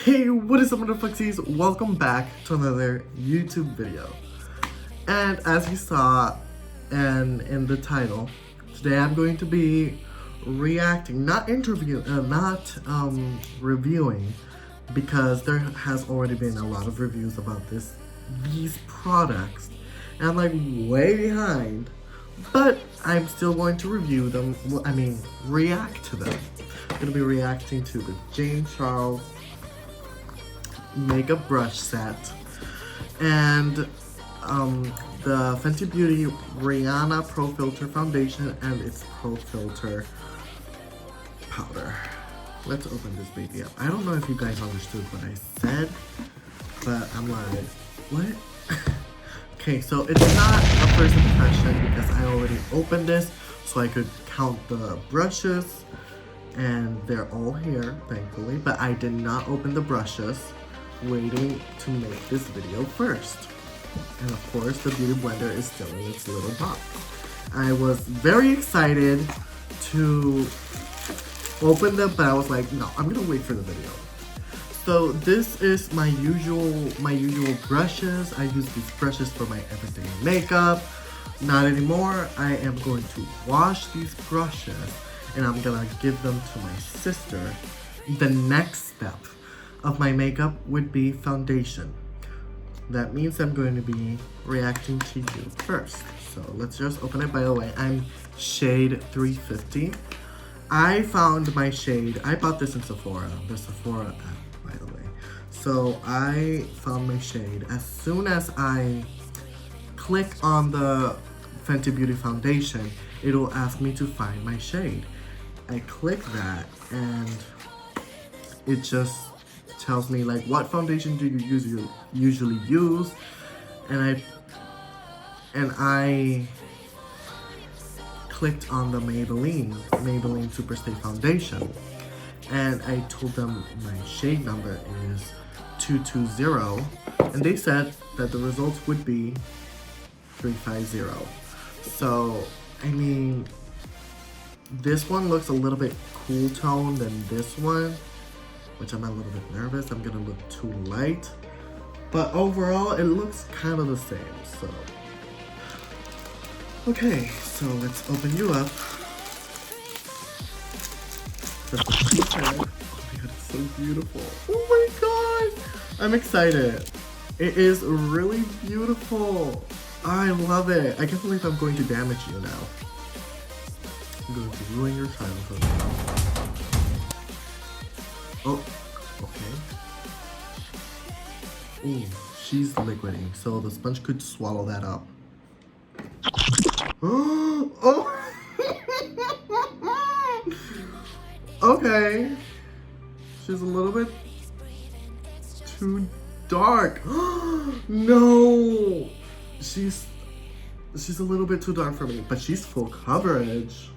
Hey, what is up, motherfucksies? Welcome back to another YouTube video. And as you saw and in the title, today I'm going to be reacting, not reviewing, because there has already been a lot of reviews about these products, and I'm like way behind. But I'm still going to review them. React to them. I'm gonna be reacting to the Jane Charles makeup brush set and the Fenty Beauty Rihanna Pro Filter Foundation and its Pro Filter powder. Let's open this baby up. I don't know if you guys understood what I said, but I'm like, what? Okay, so it's not a first impression because I already opened this, so I could count the brushes, and they're all here, thankfully, but I did not open the brushes, waiting to make this video first. And of course, the Beauty Blender is still in its little box. I was very excited to open them, but I was like, no, I'm gonna wait for the video. So this is my usual brushes. I use these brushes for my everyday makeup. Not anymore. I am going to wash these brushes and I'm gonna give them to my sister. The next step of my makeup would be foundation. That means I'm going to be reacting to you first. So let's just open it. By the way, I'm shade 350. I found my shade. I bought this in Sephora. The Sephora app, by the way. So I found my shade. As soon as I click on the Fenty Beauty foundation, it'll ask me to find my shade. I click that and it just tells me like, what foundation do you usually use, and I clicked on the Maybelline Superstay foundation, and I told them my shade number is 220, and they said that the results would be 350. So I mean, this one looks a little bit cool tone than this one, which I'm a little bit nervous. I'm gonna look too light. But overall, it looks kind of the same, so. Okay, so let's open you up. Oh my god, it's so beautiful. Oh my god! I'm excited. It is really beautiful. I love it. I can't believe I'm going to damage you now. I'm going to ruin your childhood. Oh, okay. Ooh, she's liquidy, so the sponge could swallow that up. Oh! Okay. She's a little bit too dark. No! She's a little bit too dark for me, but she's full coverage.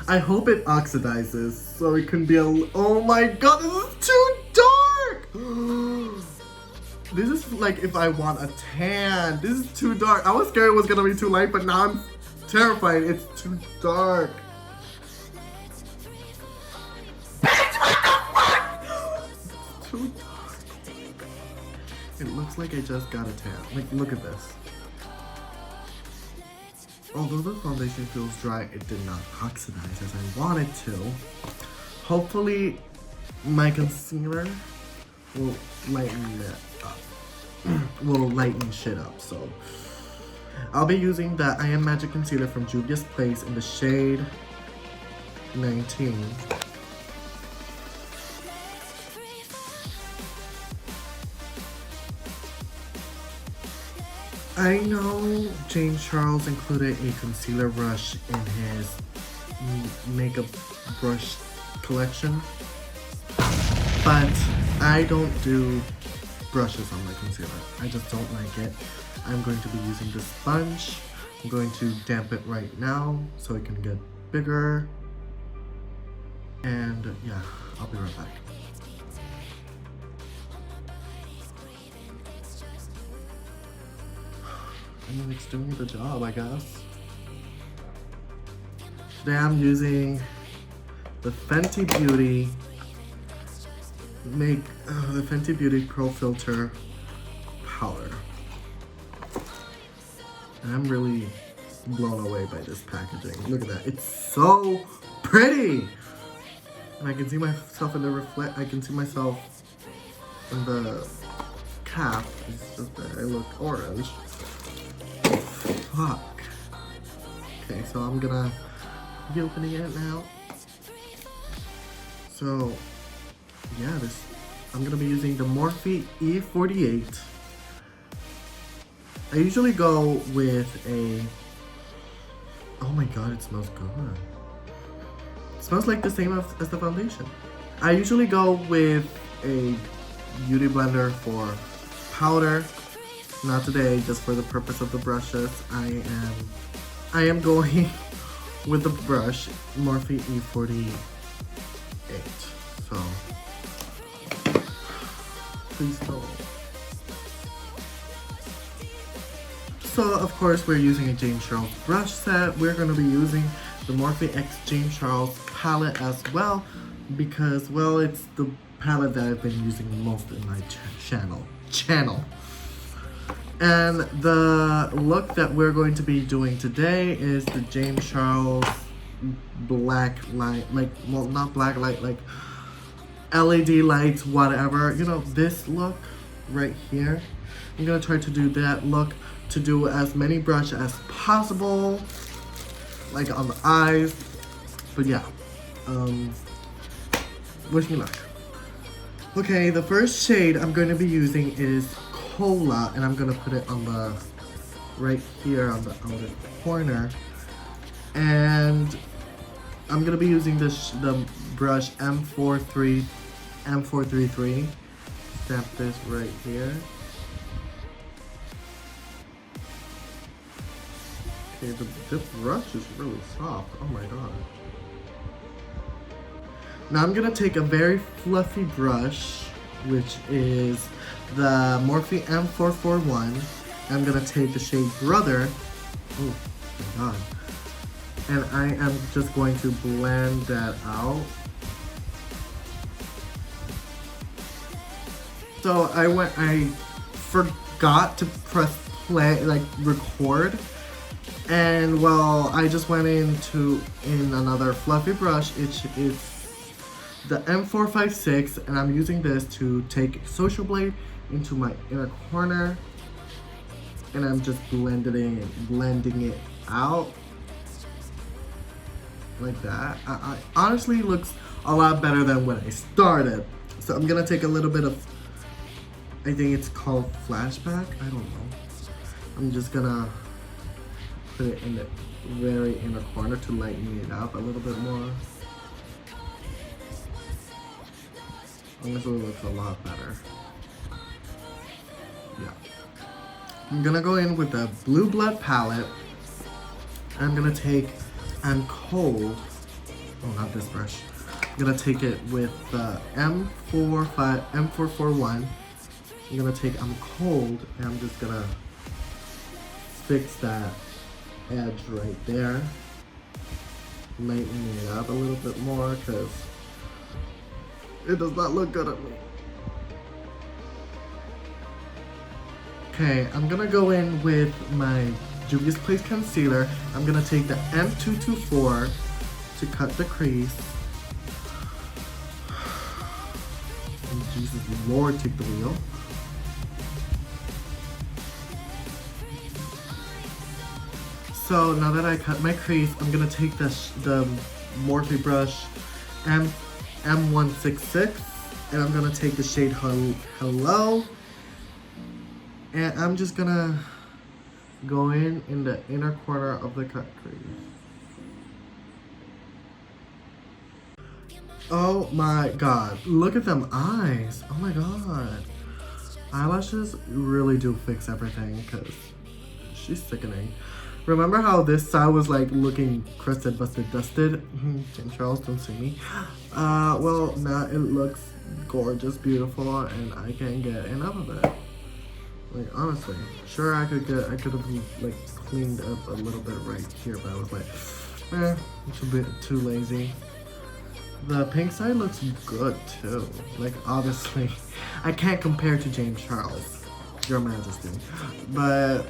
I hope it oxidizes so it can be oh my god, this is too dark! This is like if I want a tan. This is too dark. I was scared it was gonna be too light, but now I'm terrified. It's too dark. It's too dark. It looks like I just got a tan. Like, look at this. Although the foundation feels dry, it did not oxidize as I wanted to. Hopefully, my concealer will lighten it up. Will lighten shit up, so. I'll be using the I Am Magic Concealer from Juvia's Place in the shade 19. I know Jane Charles included a concealer brush in his makeup brush collection, but I don't do brushes on my concealer. I just don't like it. I'm going to be using this sponge. I'm going to damp it right now so it can get bigger. And yeah, I'll be right back. I mean, it's doing the job, I guess. Today I'm using the Fenty Beauty make the Fenty Beauty Pro Filter powder. And I'm really blown away by this packaging. Look at that. It's so pretty! And I can see myself in the I can see myself in the cap. It's just that I look orange. Fuck. Okay, so I'm gonna be opening it now. So, yeah, I'm gonna be using the Morphe E48. I usually go with a, oh my god, it smells good. It smells like the same as the foundation. I usually go with a beauty blender for powder. Not today, just for the purpose of the brushes. I am going with the brush Morphe E48. So, please don't. So, of course, we're using a James Charles brush set. We're going to be using the Morphe X James Charles palette as well because, well, it's the palette that I've been using most in my channel. And the look that we're going to be doing today is the James Charles black light, like, well, not black light, like LED lights, whatever. You know, this look right here. I'm going to try to do that look, to do as many brush as possible, like on the eyes. But yeah, wish me luck. Okay, the first shade I'm going to be using is Cola, and I'm going to put it on the, right here on the outer corner. And I'm going to be using the brush M433. Stamp this right here. Okay, this brush is really soft. Oh my god. Now I'm gonna take a very fluffy brush, which is the Morphe M441. I'm gonna take the shade Brother. Oh my god. And I am just going to blend that out. So I forgot to press play, like record. And well, I just went in another fluffy brush. It's the M456, and I'm using this to take Social Blade into my inner corner, and I'm just blending it out like that. I honestly looks a lot better than when I started. So I'm gonna take a little bit of, I think it's called Flashback. I don't know. I'm just gonna put it in the very inner corner to lighten it up a little bit more. Honestly, it looks a lot better. Yeah. I'm gonna go in with the Blue Blood palette. I'm gonna take I'm Cold. Oh, not this brush. I'm gonna take it with the M441. I'm gonna take I'm Cold, and I'm just gonna fix that edge right there, lighten it up a little bit more because it does not look good on me. Okay, I'm gonna go in with my Juvia's Place concealer. I'm gonna take the M224 to cut the crease. And Jesus Lord, take the wheel. So now that I cut my crease, I'm gonna take the Morphe brush M166, and I'm gonna take the shade Hello, and I'm just gonna go in the inner corner of the cut crease. Oh my god, look at them eyes. Oh my god. Eyelashes really do fix everything because she's sickening. Remember how this side was like looking crusted, busted, dusted? James Charles, don't sue me. Well, now it looks gorgeous, beautiful, and I can't get enough of it. Like, honestly, sure I could have like cleaned up a little bit right here, but I was like, I'm too lazy. The pink side looks good too. Like obviously, I can't compare to James Charles, Your Majesty, but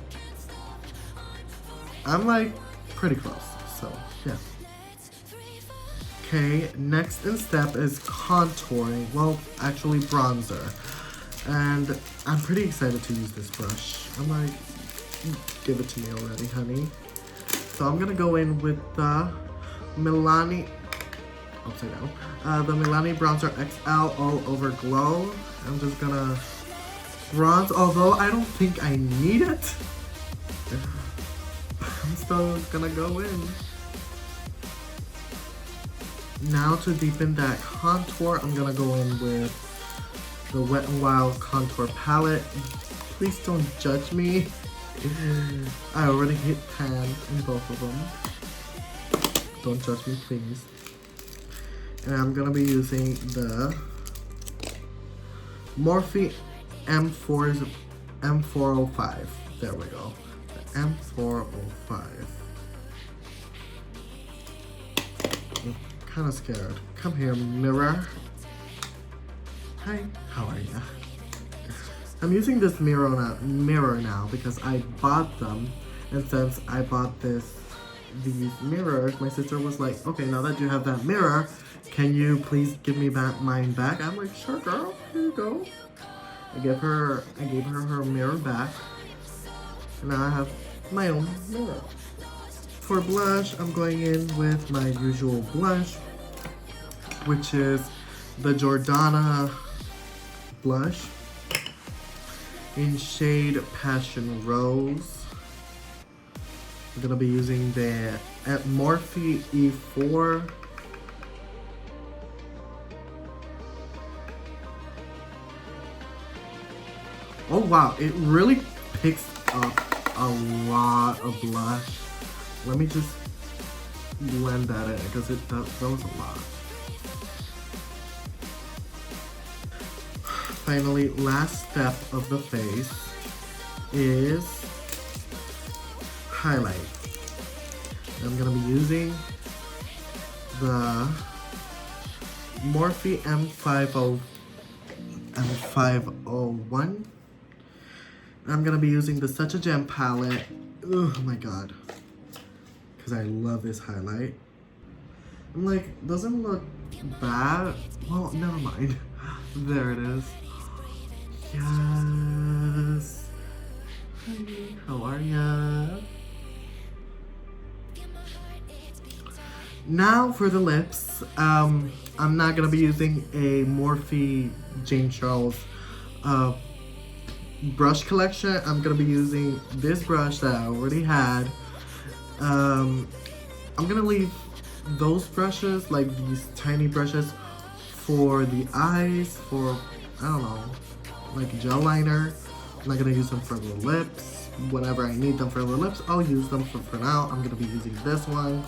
I'm like pretty close. So yeah. Okay, next in step is contouring. Well, actually bronzer, and I'm pretty excited to use this brush. I'm like, give it to me already, honey. So I'm gonna go in with the Milani. Upside down. The Milani Bronzer XL All Over Glow. I'm just gonna bronze, although I don't think I need it. I'm still gonna go in. Now to deepen that contour, I'm gonna go in with the Wet n Wild Contour Palette. Please don't judge me. I already hit pan in both of them. Don't judge me, please. And I'm gonna be using the Morphe M405. There we go. The M405. I'm kind of scared. Come here, mirror. Hi, how are ya? I'm using this mirror now because I bought them, and since I bought these mirrors, my sister was like, okay, now that you have that mirror, can you please give me mine back? I'm like, sure, girl, here you go. I gave her her mirror back, and now I have my own mirror. For blush, I'm going in with my usual blush, which is the Jordana blush in shade Passion Rose. I'm gonna be using the Morphe E4. Oh wow, it really picks up a lot of blush. Let me just blend that in because that was a lot. Finally, last step of the face is highlight. I'm gonna be using the Morphe M501. I'm gonna be using the Such a Gem palette. Oh my god. Because I love this highlight. I'm like, doesn't look bad. Well, never mind. There it is. Yes. Hi, how are ya? Now for the lips. I'm not gonna be using a Morphe James Charles brush collection. I'm gonna be using this brush that I already had. I'm gonna leave those brushes, like these tiny brushes, for the eyes, for, I don't know, like gel liner. I'm not gonna use them for the lips. Whenever I need them for the lips, I'll use them. For now, I'm gonna be using this one.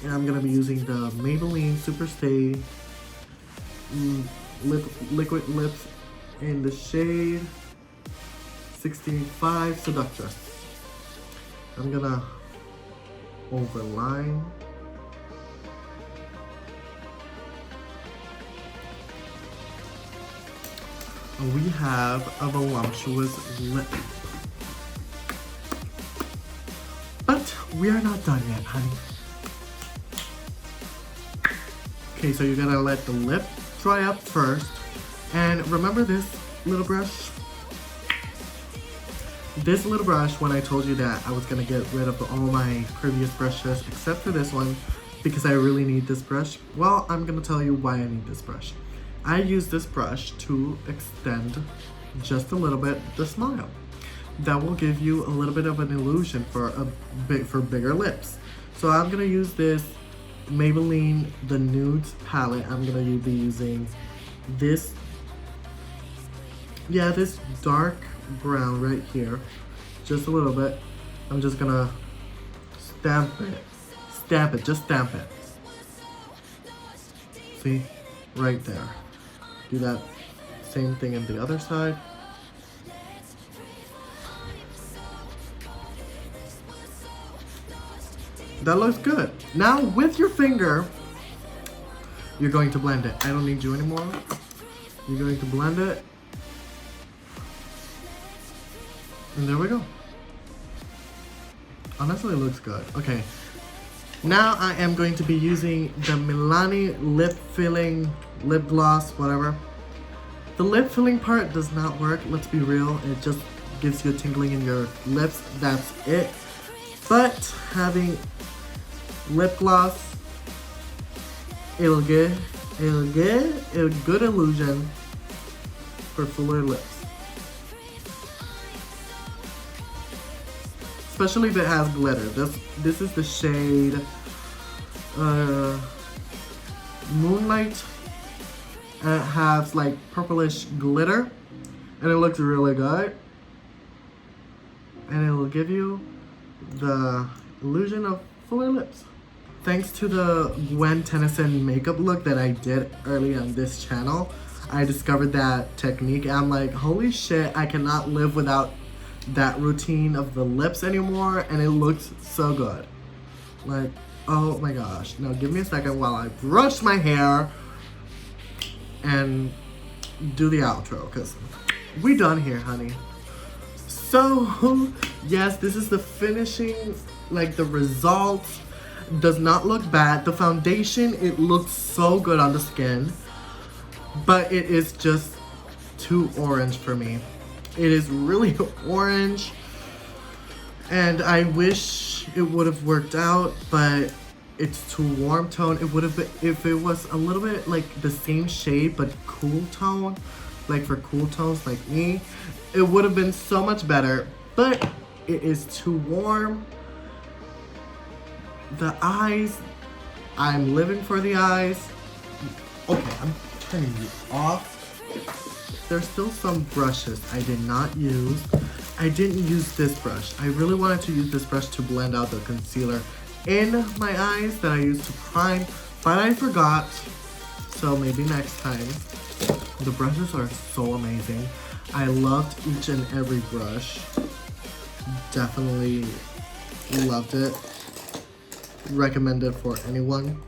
And I'm gonna be using the Maybelline Superstay liquid lips in the shade 65 Seductress. I'm gonna overline. And we have a voluptuous lip. But we are not done yet, honey. Okay, so you're gonna let the lip dry up first. And remember this little brush? This little brush, when I told you that I was gonna get rid of all my previous brushes except for this one because I really need this brush, well, I'm gonna tell you why I need this brush. I use this brush to extend just a little bit the smile. That will give you a little bit of an illusion for bigger lips. So I'm gonna use this Maybelline the Nudes palette. I'm gonna be using this, this dark brown right here, just a little bit. I'm just gonna stamp it, just stamp it. See, right there. Do that same thing on the other side. That looks good. Now with your finger, You're going to blend it. I don't need you anymore. You're going to blend it. And there we go. Honestly, it looks good. Okay. Now I am going to be using the Milani lip filling lip gloss, whatever. The lip filling part does not work, let's be real. It just gives you a tingling in your lips, that's it. But having lip gloss, it'll give a good illusion for fuller lips. Especially if it has glitter. This is the shade Moonlight. And it has like purplish glitter. And it looks really good. And it will give you the illusion of fuller lips. Thanks to the Gwen Tennyson makeup look that I did early on this channel, I discovered that technique. I'm like, holy shit, I cannot live without that routine of the lips anymore, and it looks so good. Like, oh my gosh. Now give me a second while I brush my hair and do the outro, because we done here, honey. So yes, this is the finishing, like the results. Does not look bad. The foundation, it looks so good on the skin, but it is just too orange for me. It is really orange, and I wish it would have worked out, but it's too warm tone. It would have been, if it was a little bit like the same shade but cool tone, like for cool tones like me, it would have been so much better, but it is too warm. The eyes, I'm living for the eyes. Okay, I'm turning you off. There's still some brushes I did not use. I didn't use this brush. I really wanted to use this brush to blend out the concealer in my eyes that I used to prime, but I forgot. So maybe next time. The brushes are so amazing. I loved each and every brush. Definitely loved it. Recommend it for anyone.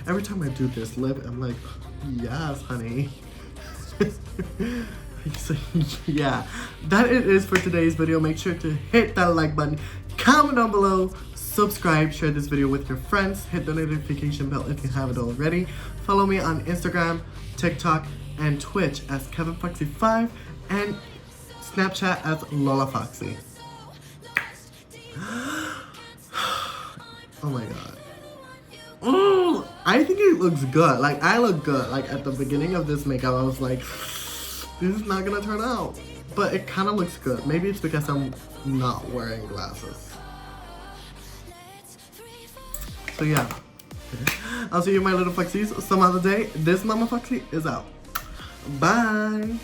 Every time I do this lip, I'm like, yes, honey. So, yeah, that it is for today's video. Make sure to hit that like button, comment down below, subscribe, share this video with your friends, hit the notification bell if you haven't already. Follow me on Instagram, TikTok, and Twitch as KevinFoxy5 and Snapchat as LolaFoxy. Oh my god. Oh, I think it looks good. Like, I look good. Like, at the beginning of this makeup, I was like, this is not gonna turn out. But it kind of looks good. Maybe it's because I'm not wearing glasses. So yeah. I'll see you, my little foxies, some other day. This Mama Foxy is out. Bye.